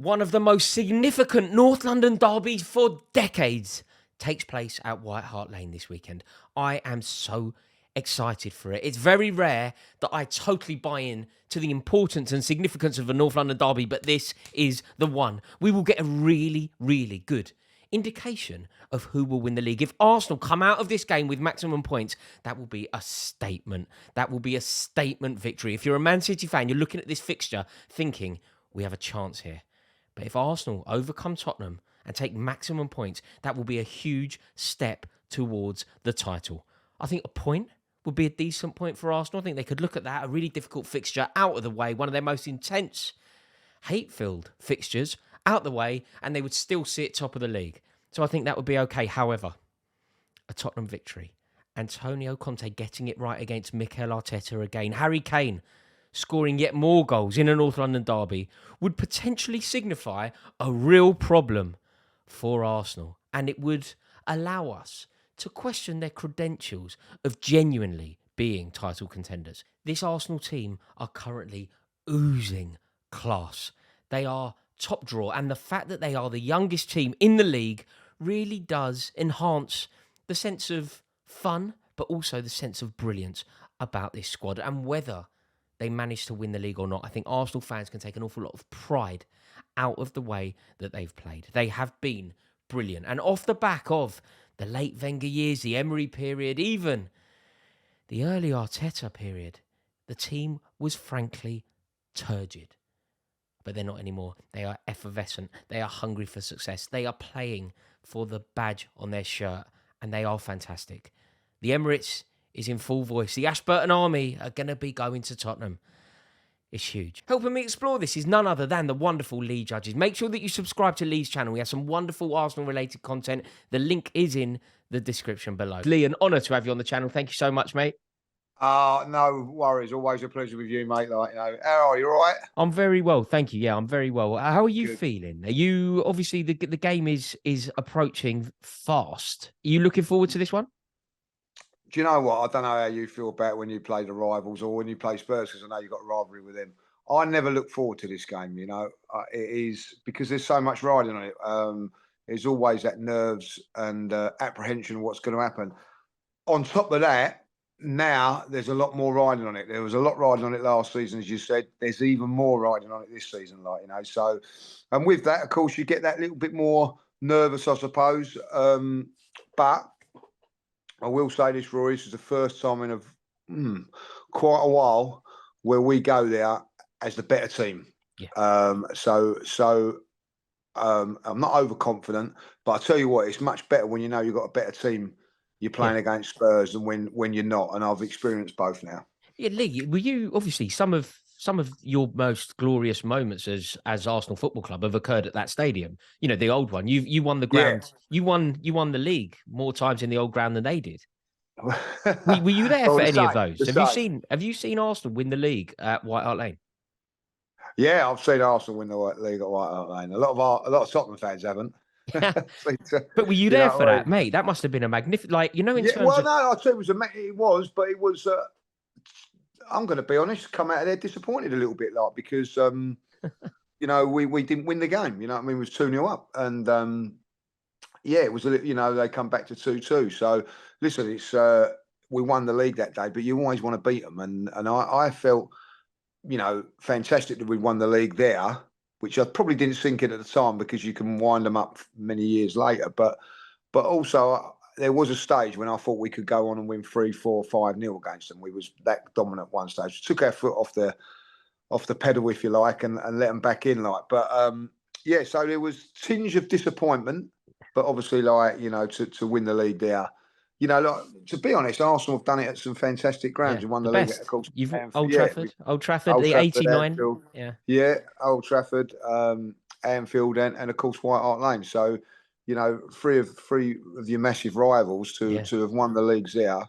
One of the most significant North London derbies for decades takes place at White Hart Lane this weekend. I am so excited for it. It's very rare that I totally buy in to the importance and significance of a North London derby, but this is the one. We will get a really, really good indication of who will win the league. If Arsenal come out of this game with maximum points, that will be a statement. That will be a statement victory. If you're a Man City fan, you're looking at this fixture thinking, we have a chance here. But if Arsenal overcome Tottenham and take maximum points, that will be a huge step towards the title. I think a point would be a decent point for Arsenal. I think they could look at that, a really difficult fixture out of the way, one of their most intense, hate-filled fixtures out the way, and they would still sit top of the league. So I think that would be okay. However, a Tottenham victory, Antonio Conte getting it right against Mikel Arteta again, Harry Kane scoring yet more goals in a North London derby would potentially signify a real problem for Arsenal. And it would allow us to question their credentials of genuinely being title contenders. This Arsenal team are currently oozing class. They are top draw. And the fact that they are the youngest team in the league really does enhance the sense of fun, but also the sense of brilliance about this squad. And whether they manage to win the league or not, I think Arsenal fans can take an awful lot of pride out of the way that they've played. They have been brilliant. And off the back of the late Wenger years, the Emery period, even the early Arteta period, the team was frankly turgid. But they're not anymore. They are effervescent. They are hungry for success. They are playing for the badge on their shirt, and they are fantastic. The Emirates is in full voice. The Ashburton Army are going to be going to Tottenham. It's huge. Helping me explore this is none other than the wonderful Lee Judges. Make sure that you subscribe to Lee's channel. We have some wonderful Arsenal-related content. The link is in the description below. Lee, an honour to have you on the channel. Thank you so much, mate. No worries. Always a pleasure with you, mate. How are you? All right? I'm very well, thank you. Yeah, I'm very well. How are you Good. feeling? Are you obviously the game is approaching fast? Are you looking forward to this one? Do you know what? I don't know how you feel about when you play the rivals or when you play Spurs, because I know you've got a rivalry with them. I never look forward to this game. It is because there's so much riding on it. There's always that nerves and apprehension of what's going to happen. On top of that, now there's a lot more riding on it. There was a lot riding on it last season, as you said. There's even more riding on it this season, So, and with that, of course, you get that little bit more nervous, I suppose. But I will say this, Rory, this is the first time in quite a while where we go there as the better team. Yeah. I'm not overconfident, but I tell you what, it's much better when you know you've got a better team you're playing against Spurs than when you're not. And I've experienced both now. Yeah, Lee, were you obviously some of your most glorious moments as Arsenal Football Club have occurred at that stadium? You know, the old one. You won the ground. Yeah. You won the league more times in the old ground than they did. Were you there for any of those? Have you seen Arsenal win the league at White Hart Lane? Yeah, I've seen Arsenal win the league at White Hart Lane. A lot of Tottenham fans haven't. But were you there for that, mate? That must have been a magnificent, in terms of... no, I'll tell you, it was. I'm going to be honest, come out of there disappointed a little bit, because we didn't win the game. You know what I mean? It was 2-0 up, and it was they come back to 2-2. So listen, it's we won the league that day, but you always want to beat them, and I felt fantastic that we won the league there, which I probably didn't think it at the time because you can wind them up many years later. But also there was a stage when I thought we could go on and win 3-4, 5-0 against them. We was that dominant one stage. We took our foot off the pedal, if you like, and let them back in. So there was tinge of disappointment, but obviously to win the league there. To be honest, Arsenal have done it at some fantastic grounds. You won the league, of course. Old Trafford, the 89. Anfield, Old Trafford, Anfield, and of course White Hart Lane. So, three of your massive rivals to have won the leagues there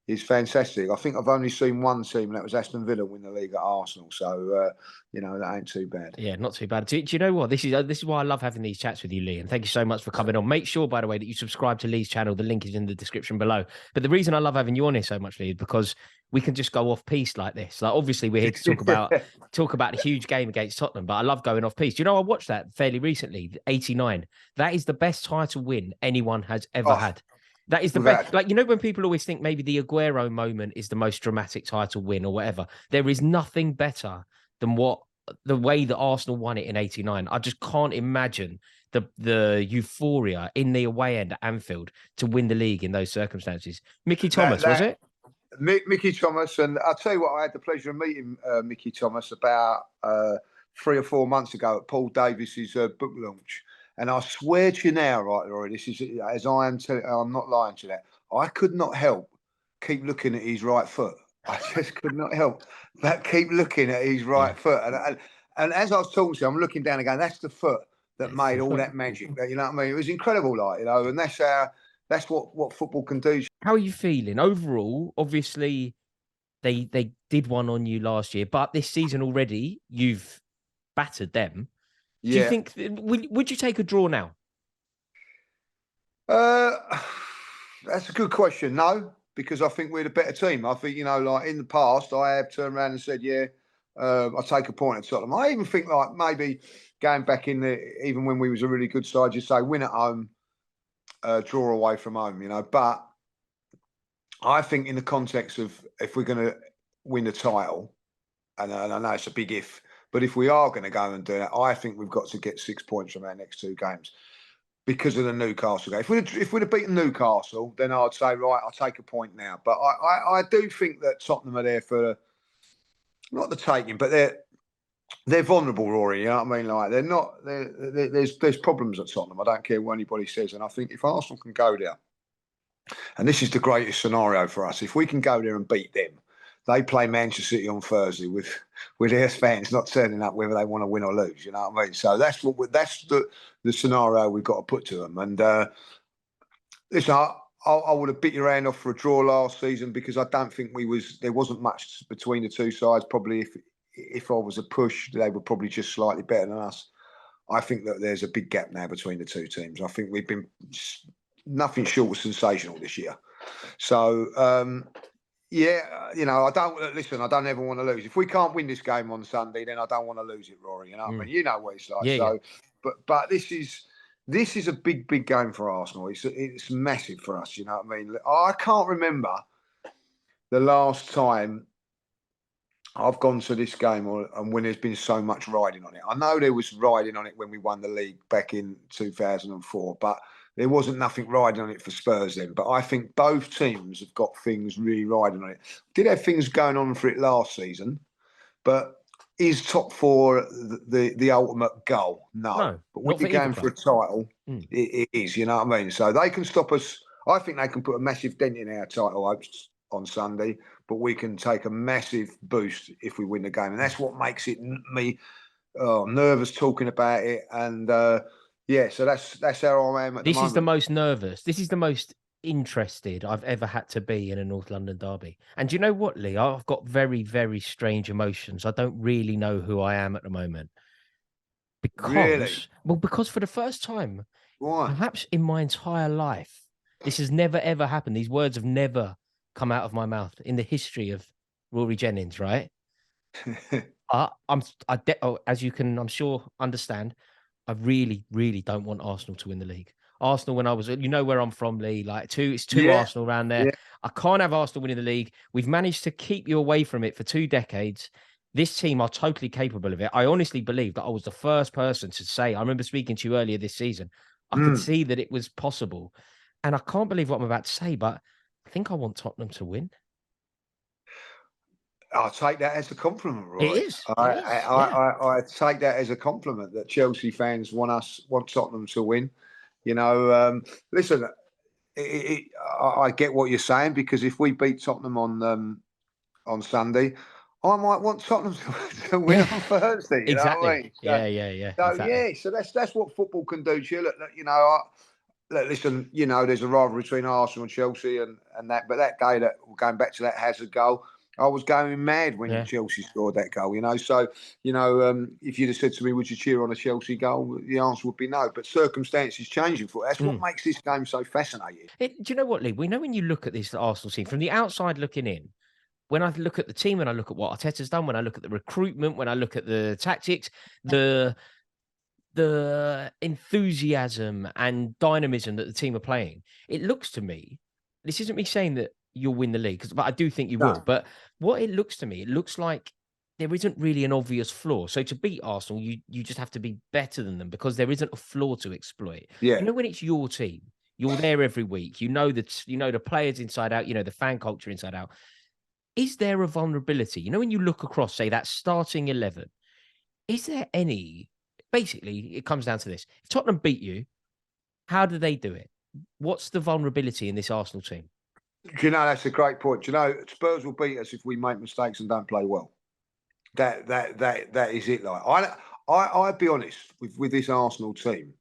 is fantastic. I think I've only seen one team, and that was Aston Villa, win the league at Arsenal. So that ain't too bad. Yeah, not too bad. Do you know what? This is why I love having these chats with you, Lee. And thank you so much for coming on. Make sure, by the way, that you subscribe to Lee's channel. The link is in the description below. But the reason I love having you on here so much, Lee, is because we can just go off piece like this. Like, obviously, we're here to talk about the huge game against Tottenham. But I love going off piece. Do you know, I watched that fairly recently, 89. That is the best title win anyone has ever had. That is the best. Like, you know, when people always think maybe the Aguero moment is the most dramatic title win or whatever, there is nothing better than the way that Arsenal won it in 89. I just can't imagine the euphoria in the away end at Anfield to win the league in those circumstances. Mickey Thomas, was it? Mickey Thomas, and I'll tell you what, I had the pleasure of meeting Mickey Thomas about 3 or 4 months ago at Paul Davis's book launch. And I swear to you now, right, Rory, this is as I am telling. I'm not lying to that. I could not help keep looking at his right foot. I just could not help but keep looking at his right foot. And as I was talking to him, I'm looking down and going, that's the foot that made all that magic. You know what I mean? It was incredible, and that's what football can do. How are you feeling overall? Obviously, they did one on you last year, but this season already, you've battered them. Yeah. Do you think, would you take a draw now? That's a good question. No, because I think we're the better team. I think, like in the past, I have turned around and said, I'll take a point at Tottenham. I even think like maybe going back even when we was a really good side, just say win at home, draw away from home, But I think in the context of if we're going to win the title, and I know it's a big if, but if we are going to go and do that, I think we've got to get 6 points from our next 2 games. Because of the Newcastle game. If we'd have beaten Newcastle, then I'd say, right, I'll take a point now. But I do think that Tottenham are there for not the taking, but they're vulnerable, Rory. You know what I mean? Like they're not. There's problems at Tottenham. I don't care what anybody says. And I think if Arsenal can go there, and this is the greatest scenario for us, if we can go there and beat them, they play Manchester City on Thursday with their fans not turning up whether they want to win or lose. You know what I mean? So that's the scenario we've got to put to them. And listen, I would have bit your hand off for a draw last season because I don't think there wasn't much between the two sides. Probably if I was a push, they were probably just slightly better than us. I think that there's a big gap now between the two teams. I think we've been nothing short of sensational this year. So. I don't ever want to lose. If we can't win this game on Sunday, then I don't want to lose it, Rory. You know what I mean? You know what it's like. Yeah. But this is a big game for Arsenal. It's massive for us. You know what I mean? I can't remember the last time I've gone to this game and when there's been so much riding on it. I know there was riding on it when we won the league back in 2004, but there wasn't nothing riding on it for Spurs then. But I think both teams have got things really riding on it. Did have things going on for it last season, but is top 4 the ultimate goal? No. But when you're going for a title, it is, you know what I mean? So they can stop us. I think they can put a massive dent in our title hopes on Sunday, but we can take a massive boost if we win the game. And that's what makes me nervous talking about it. And so that's how I am at the moment. This is the most nervous. This is the most interested I've ever had to be in a North London derby. And do you know what, Lee? I've got very, very strange emotions. I don't really know who I am at the moment. Because for the first time, perhaps in my entire life, this has never, ever happened. These words have never come out of my mouth in the history of Rory Jennings, right? As you can, I'm sure, understand, I really, really don't want Arsenal to win the league. Arsenal, when I was, where I'm from, Lee, like it's two Arsenal around there. Yeah. I can't have Arsenal winning the league. We've managed to keep you away from it for 2 decades. This team are totally capable of it. I honestly believe that I was the first person to say, I remember speaking to you earlier this season, I could see that it was possible. And I can't believe what I'm about to say, but I think I want Tottenham to win. I'll take that as a compliment, Roy. It is. I take that as a compliment that Chelsea fans want Tottenham to win. Listen, I get what you're saying because if we beat Tottenham on Sunday, I might want Tottenham to win on Thursday. Exactly. Know what I mean? Yeah. So exactly. So that's what football can do. Look, listen, there's a rivalry between Arsenal and Chelsea and that. But that day, that going back to that Hazard goal, I was going mad when Yeah. Chelsea scored that goal. So if you'd have said to me, "Would you cheer on a Chelsea goal?" the answer would be no. But circumstances changing for that's what makes this game so fascinating. Do you know what, Lee? We know when you look at this Arsenal team from the outside looking in, when I look at the team, when I look at what Arteta's done, when I look at the recruitment, when I look at the tactics, the enthusiasm and dynamism that the team are playing, it looks to me, this isn't me saying that you'll win the league, but I do think you will. No. But what it looks to me, it looks like there isn't really an obvious flaw. So to beat Arsenal, you just have to be better than them because there isn't a flaw to exploit. Yeah. When it's your team, you're there every week. The players inside out. The fan culture inside out. Is there a vulnerability? When you look across, say that starting 11, is there any? Basically, it comes down to this: if Tottenham beat you, how do they do it? What's the vulnerability in this Arsenal team? That's a great point. Spurs will beat us if we make mistakes and don't play well. That is it. Like I'd be honest with this Arsenal team.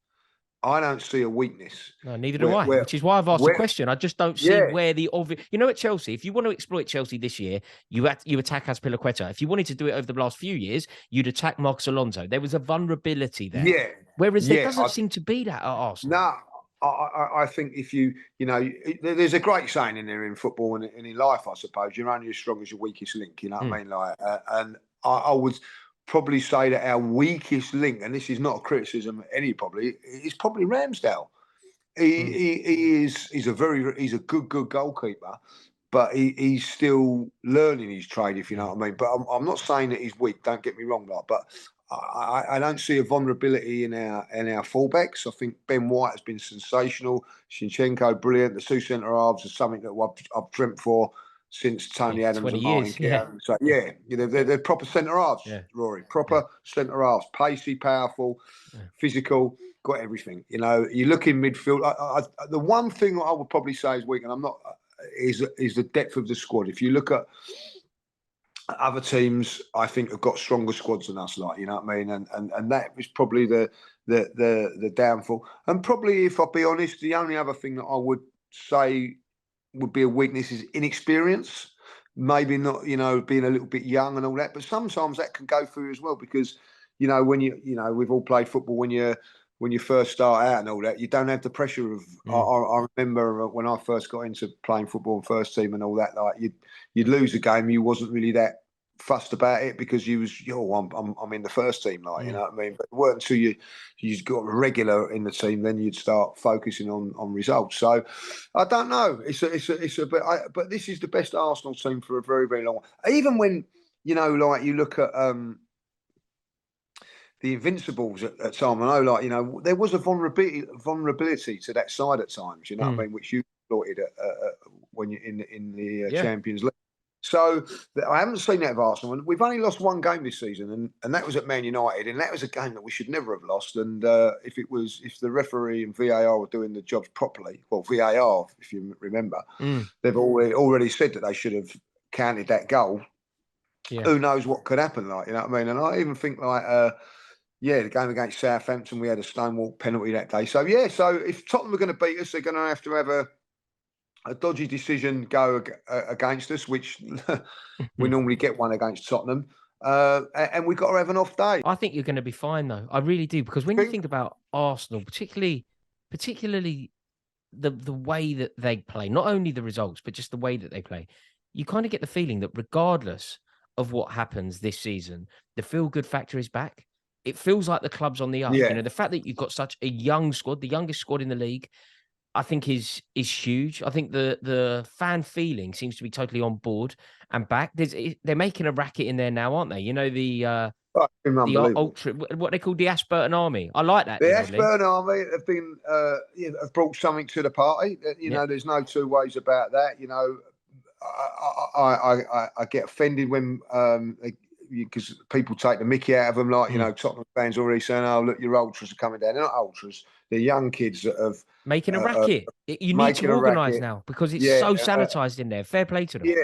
I don't see a weakness. No, neither do I. Which is why I've asked the question. I just don't see Yeah, where the obvious. At Chelsea, if you want to exploit Chelsea this year, you attack Azpilicueta. If you wanted to do it over the last few years, you'd attack Marcos Alonso. There was a vulnerability there. yeah, Whereas there yeah. doesn't seem to be that at Arsenal. No, I think if there's a great saying in there in football and in life, I suppose. You're only as strong as your weakest link. You know what I mean? And I would probably say that our weakest link, and this is not a criticism of any probably, is probably Ramsdale. He's a good goalkeeper, but he's still learning his trade, if you know what I mean. But I'm not saying that he's weak. Don't get me wrong, but I don't see a vulnerability in our fullbacks. I think Ben White has been sensational. Zinchenko, brilliant. The two centre halves are something that I've dreamt for since Tony Adams 20 and Martin years. Keown. So they're proper centre halves, Yeah. Rory. Proper centre halves, pacey, powerful, physical, got everything. You look in midfield. The one thing I would probably say is weak, and I'm not, is the depth of the squad. If you look at other teams, I think have got stronger squads than us. Like, you know what I mean, and that was probably the downfall. And probably, if I'll be honest, the only other thing that I would say would be a weakness is inexperience. Maybe not, being a little bit young and all that, but sometimes that can go through as well because, when we've all played football when you first start out and all that, you don't have the pressure of. I remember when I first got into playing football and first team and all that, like you'd lose a game, you wasn't really that fussed about it because you was, I'm in the first team, like, you know what I mean. But it weren't until you got a regular in the team, then you'd start focusing on results. So I don't know. It's a bit, but this is the best Arsenal team for a very, very long. Even when like you look at the Invincibles at times. I know, there was a vulnerability to that side at times. You know what I mean, which you exploited when you're in the Champions League. So I haven't seen that of Arsenal. We've only lost one game this season, and that was at Man United, and that was a game that we should never have lost. And if the referee and VAR were doing the jobs properly, well, VAR, if you remember, they've already said that they should have counted that goal. Yeah. Who knows what could happen? Like, you know what I mean? And I even think the game against Southampton, we had a stonewall penalty that day. So so if Tottenham are going to beat us, they're going to have a dodgy decision go against us, which we normally get one against Tottenham, and we've got to have an off day. I think you're going to be fine, though. I really do, because when you think about Arsenal, particularly the way that they play, not only the results, but just the way that they play, you kind of get the feeling that regardless of what happens this season, the feel-good factor is back. It feels like the club's on the up. Yeah. The fact that you've got such a young squad, the youngest squad in the league, I think is huge. I think the fan feeling seems to be totally on board and back. They're making a racket in there now, aren't they? The ultra, what they call the Ashburton Army. I like that. The Ashburton Army have been have brought something to the party. There's no two ways about that. I get offended when because people take the mickey out of them, like Tottenham fans already saying, "Oh, look, your ultras are coming down." They're not ultras; they're young kids that have making a racket. You need to organise now because it's so sanitised in there. Fair play to them.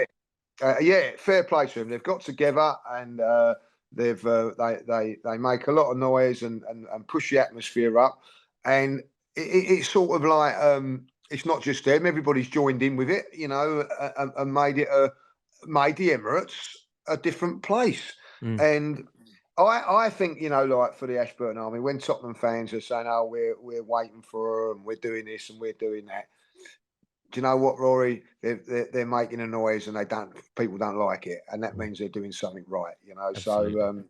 Fair play to them. They've got together and they make a lot of noise and push the atmosphere up. And it's sort of like it's not just them. Everybody's joined in with it, and made the Emirates a different place. Mm, And I think, like for the Ashburton Army, when Tottenham fans are saying, "Oh, we're waiting for her and we're doing this and we're doing that," do you know what, Rory? They're making a noise and people don't like it, and that mm, means they're doing something right. absolutely. So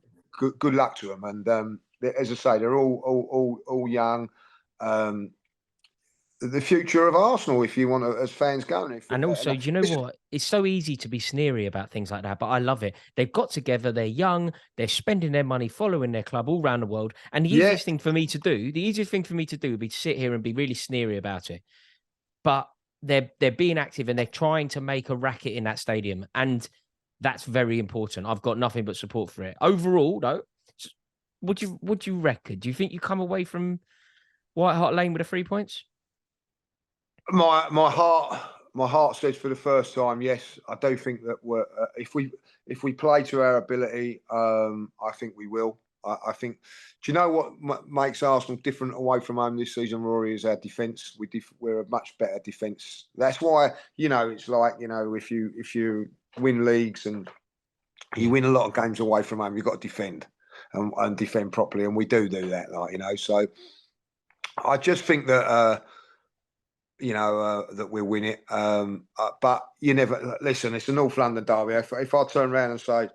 good luck to them. And as I say, they're all young. Um, the future of Arsenal, if you want to, as fans going. And also, do you know what? It's so easy to be sneery about things like that, but I love it. They've got together, they're young, they're spending their money following their club all around the world. And Yeah, the easiest thing for me to do would be to sit here and be really sneery about it. But they're being active and they're trying to make a racket in that stadium. And that's very important. I've got nothing but support for it. Overall, though, what do you reckon? Do you think you come away from White Hart Lane with the 3 points? my heart says for the first time, yes. I do think that if we play to our ability, I think we will. I think. Do you know what makes Arsenal different away from home this season, Rory? Is our defence. We're a much better defence. That's why it's like if you win leagues and you Yeah. win a lot of games away from home, you've got to defend and defend properly, and we do that. So I just think that. That we'll win it. But you never listen. It's a North London derby. If I turn around and say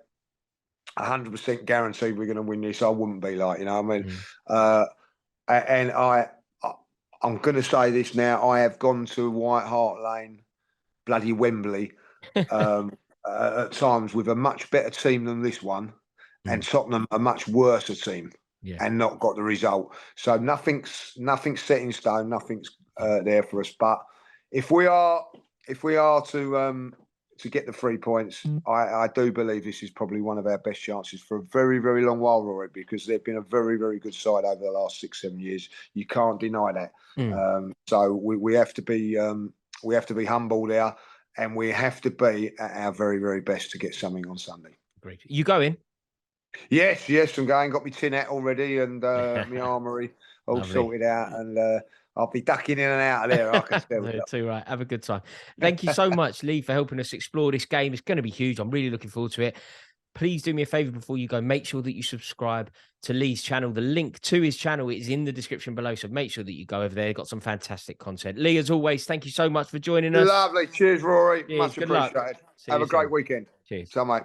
100% guaranteed we're going to win this, I wouldn't be like, I mean, Mm. uh, and I'm going to say this now. I have gone to White Hart Lane, bloody Wembley, at times with a much better team than this one, and Mm. Tottenham a much worse team, Yeah. and not got the result. So nothing's set in stone. Nothing's Yeah. there for us. But if we are to get the 3 points, I do believe this is probably one of our best chances for a very, very long while, Rory, because they've been a very, very good side over the last 6-7 years. You can't deny that. Mm. So we have to be humble there, and we have to be at our very, very best to get something on Sunday. Agreed. You going? Yes, I'm going. Got my tin hat already and my armoury all Lovely. sorted out, and I'll be ducking in and out of there. I can tell you. Too right. Have a good time. Thank you so much, Lee, for helping us explore this game. It's going to be huge. I'm really looking forward to it. Please do me a favor before you go. Make sure that you subscribe to Lee's channel. The link to his channel is in the description below. So make sure that you go over there. Got some fantastic content. Lee, as always, thank you so much for joining us. Lovely. Cheers, Rory. Cheers. Much Good luck. appreciated. See Have you a great soon. weekend. Cheers. So, mate.